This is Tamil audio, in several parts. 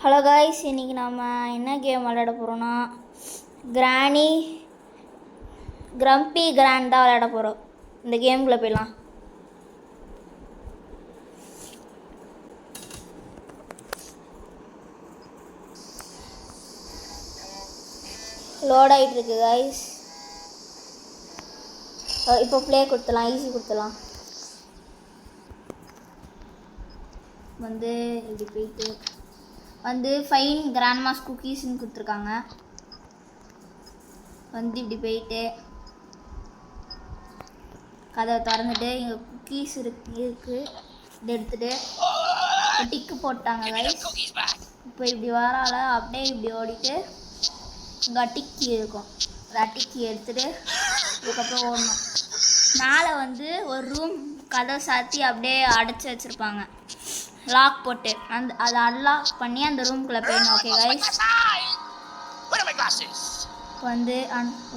ஹலோ காய்ஸ், இன்றைக்கி நம்ம என்ன கேம் விளையாட போகிறோன்னா கிரம்பி கிராண்ட் தான் விளையாட போகிறோம். இந்த கேமுக்குள்ளே போயிடலாம். லோட் ஆகிட்டுருக்கு காய்ஸ். இப்போ ப்ளே கொடுத்துலாம், ஈஸி கொடுத்துலாம். இப்படி போயிட்டு ஃபைன் கிராண்ட்மாஸ் குக்கீஸ்ன்னு கொடுத்துருக்காங்க. இப்படி போயிட்டு கதவை திறந்துட்டு இங்கே குக்கீஸ் இருக்குது, இதை எடுத்துகிட்டு டிக்கு போட்டாங்க கைஸ். இப்போ இப்படி வரால அப்படியே இப்படி ஓடிட்டு இங்கே டிக்கி இருக்கும், அந்த டிக்கி எடுத்துகிட்டு அதுக்கப்புறம் ஓடணும். மேலே ஒரு ரூம் கதவை சாத்தி அப்படியே அடைச்சி வச்சுருப்பாங்க, லாக் போட்டு. அதை அன்லாக் பண்ணி அந்த ரூம்குள்ளே போயிடணும். ஓகே கைஸ்,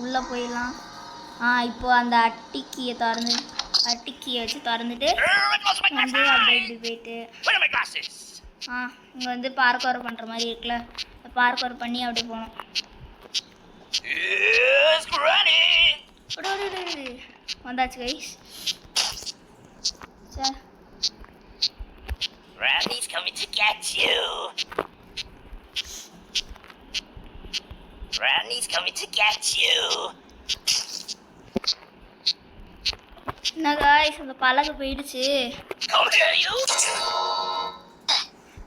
உள்ளே போயிடலாம். இப்போ அந்த அட்டிக்கியை வச்சு திறந்துட்டு அப்படியே இப்படி போயிட்டு இங்கே பார்க்கோர் பண்ணுற மாதிரி இருக்குல்ல, பார்க்கோர் பண்ணி அப்படியே போகணும். வந்தாச்சு guys. Sir Randy's coming to get you. Randy's coming to get you. என்ன காய்ஸ், அந்த பலகை போயிடுச்சு. Come here, you.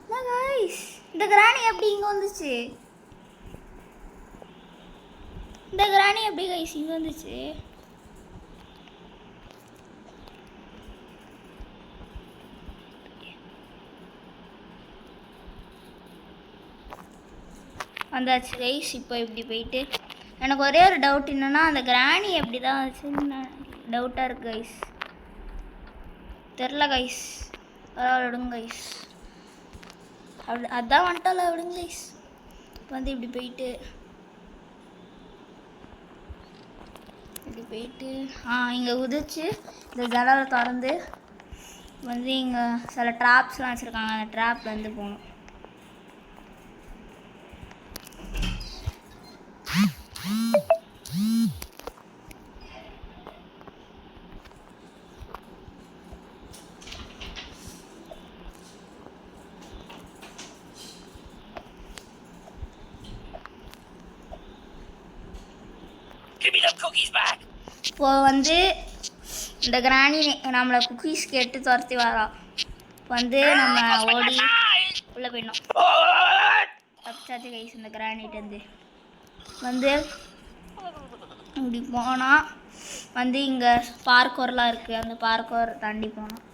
என்ன காய்ஸ், இந்த கிராணி எப்படி இங்கே வந்துச்சு? இந்த கிராணி எப்படி காய்ஸ் இங்கே வந்துச்சு? வந்தாச்சு கைஸ். இப்போ இப்படி போயிட்டு எனக்கு ஒரே ஒரு டவுட் என்னென்னா, அந்த கிராணி எப்படி தான் வச்சுன்னு டவுட்டாக இருக்குது கைஸ். தெரில கைஸ், பரவாயில்ல விடுங்க கைஸ். அதான் வந்துட்டால விடுங்க கைஸ். இப்படி போயிட்டு இங்கே குதிச்சு இந்த ஜன்னலை திறந்து இங்கே சில ட்ராப்ஸ்லாம் வச்சுருக்காங்க, அந்த ட்ராப் போகணும். இப்போ இந்த கிராணி நம்மளை குக்கீஸ் கேட்டு துரத்தி வரா. நம்ம ஓடி உள்ளே போயிடணும். தப்பிச்சாச்சு கைஸ் இந்த கிராணிட்டேருந்து. இப்படி போனால் இங்கே பார்க்கோர்லாம் இருக்குது, அந்த பார்க்கோர் தாண்டி போனோம்.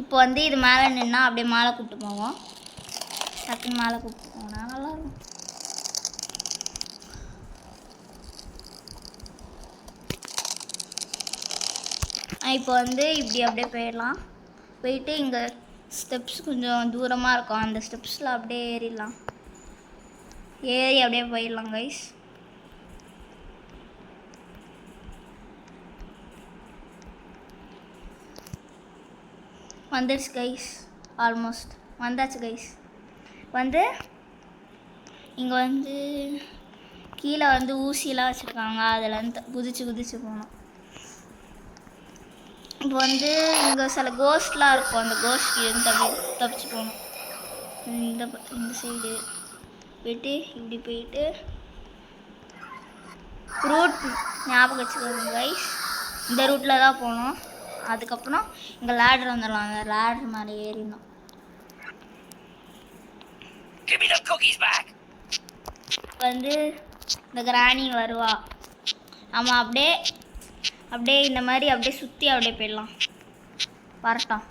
இப்போ இது மேலே நின்னா அப்படியே மேலே கூப்பிட்டு போவோம். டக்குன்னு மேலே கூப்பிட்டு போனா நல்லாயிருக்கும். இப்போ இப்படி அப்படியே போயிடலாம். போயிட்டு இங்கே ஸ்டெப்ஸ் கொஞ்சம் தூரமாக இருக்கும், அந்த ஸ்டெப்ஸில் அப்படியே ஏறிடலாம். ஏறி அப்படியே போயிடலாம் கைஸ். வந்துடுச்சு கைஸ், ஆல்மோஸ்ட் வந்தாச்சு கைஸ். இங்கே கீழே ஊசியெல்லாம் வச்சுருக்காங்க, அதில் குதிச்சு போகணும். இப்போ இங்கே சில கோஸ்ட்லாம் இருக்கும், அந்த கோஸ்ட் தப்பிச்சு போகணும். இந்த சைடு போயிட்டு இப்படி போயிட்டு ரூட் ஞாபகம் வச்சுக்கோங்க கைஸ், இந்த ரூட்டில் தான் போகணும். அதுக்கப்புறம் இங்கே லேடர் வந்துடலாம், அந்த லேடர் மேலே ஏறிடணும். இந்த கிராணி வருவா, நம்ம அப்படியே இந்த மாதிரி அப்படியே சுற்றி அப்படியே போயிடலாம். வரட்டும்.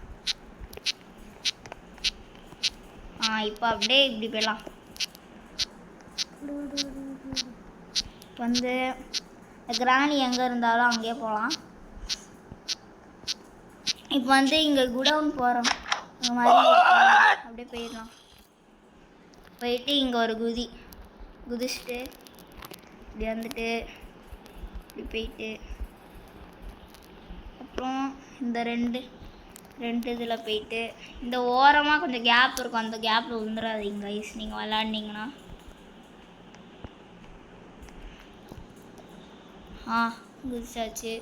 இப்போ அப்படியே இப்படி போயிடலாம். கிராணி எங்கே இருந்தாலும் அங்கேயே போகலாம். இப்போ இங்கே குடவுன் போகிறோம், இந்த மாதிரி அப்படியே போயிடலாம். போயிட்டு இங்கே ஒரு குதிச்சுட்டு இப்படி இப்படி போயிட்டு அப்புறம் இந்த ரெண்டு இதில் போயிட்டு இந்த ஓரமாக கொஞ்சம் கேப் இருக்கும், அந்த கேப்பில் விழுந்துடாதீங்க கைஸ் நீங்கள் விளாண்டிங்கன்னா. குதிச்சாச்சு.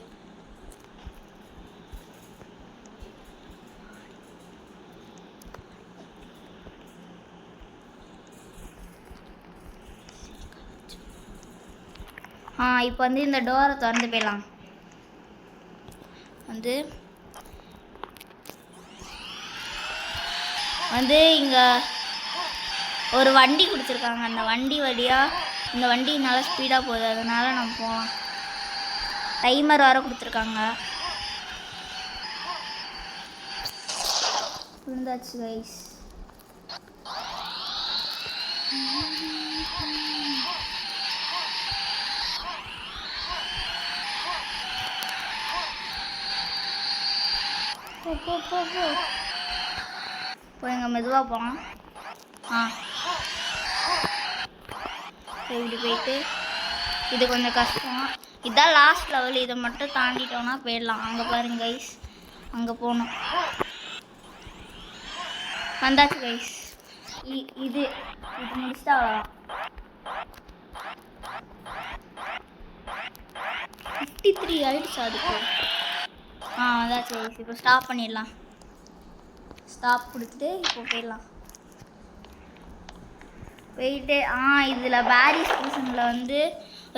இப்போ வந்து இந்த டோரை திறந்து போயிடலாம். வந்து இங்கே ஒரு வண்டி கொடுத்துருக்காங்க. அந்த வண்டி வழியாக இந்த வண்டி நல்லா ஸ்பீடாக போகுது, அதனால நம்ம போகலாம். டைமர் வேறு கொடுத்துருக்காங்க. இருந்தாச்சு கைஸ். போங்க மெதுவாக போகலாம். இப்படி போயிட்டு இது கொஞ்சம் கஷ்டம். இதுதான் லாஸ்ட் லெவல். இதை மட்டும் தாண்டிட்டோன்னா போயிடலாம். அங்கே பாருங்க கைஸ், அங்கே போகணும். வந்தாச்சு கைஸ். இது முடிச்சுட்டா அவ்வளோதான். 53 ஆயிடுச்சு அதுக்கு. வந்தாச்சு கைஸ். இப்போ ஸ்டாப் பண்ணிடலாம். ஸ்டாப் கொடுத்துட்டு இப்போ போயிடலாம். போயிட்டு இதில் பேரிஸ் சீசனில் வந்து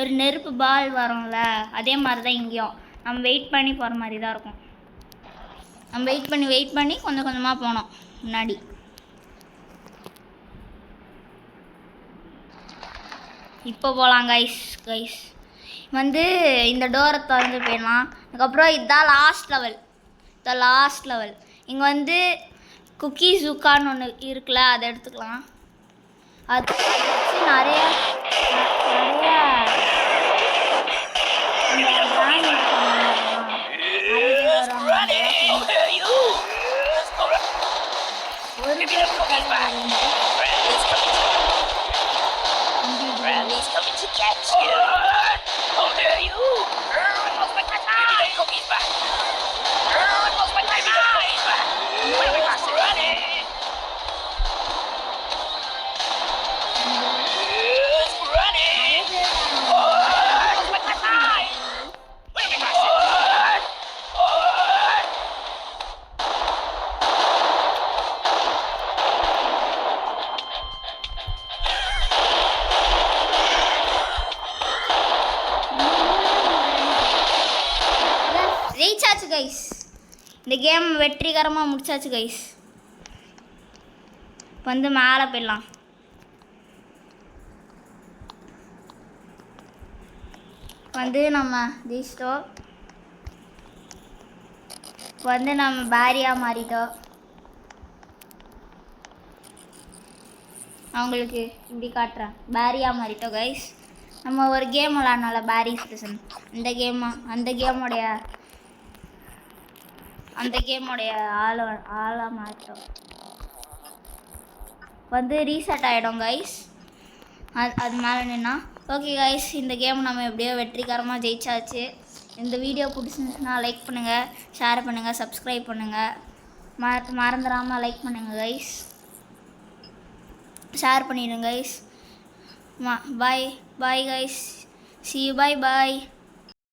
ஒரு நெருப்பு பால் வரும்ல, அதே மாதிரி தான் இங்கேயும். நம்ம வெயிட் பண்ணி போகிற மாதிரி தான் இருக்கும். நம்ம வெயிட் பண்ணி கொஞ்சம் கொஞ்சமாக போனோம் முன்னாடி. இப்போ போகலாம் கைஸ். வந்து இந்த டோரை திறந்து போயிடலாம். அதுக்கப்புறம் இதுதான் லாஸ்ட் லெவல். இங்கே வந்து குக்கி ஜூக்கான்னு ஒன்று இருக்குல்ல, அதை எடுத்துக்கலாம். அது வச்சு நிறைய ஜெயிச்சாச்சு கைஸ். இந்த கேம் வெற்றிகரமாக முடிச்சாச்சு கைஸ். வந்து மேலே போயிடலாம். வந்து நம்ம ஜெயிச்சிட்டோம். வந்து நம்ம பேரியாக மாறிட்டோம். அவங்களுக்கு இப்படி காட்டுறேன், பேரியாக மாறிட்டோம் கைஸ். நம்ம ஒரு கேம் விளாட்னால பேரிஸ் சீசன், அந்த கேமோடைய ஆளாக மாறிட்டோம். வந்து ரீசெட் ஆகிடும் கைஸ். அது மேலே நின்னா ஓகே கைஸ். இந்த கேம் நம்ம எப்படியோ வெற்றிகரமாக ஜெயிச்சாச்சு. இந்த வீடியோ பிடிச்சிருந்துச்சுன்னா லைக் பண்ணுங்கள், ஷேர் பண்ணுங்கள், சப்ஸ்கிரைப் பண்ணுங்கள். மறந்துடாமல் லைக் பண்ணுங்கள் கைஸ். ஷேர் பண்ணிடுங்க guys. Bye guys. see you. bye.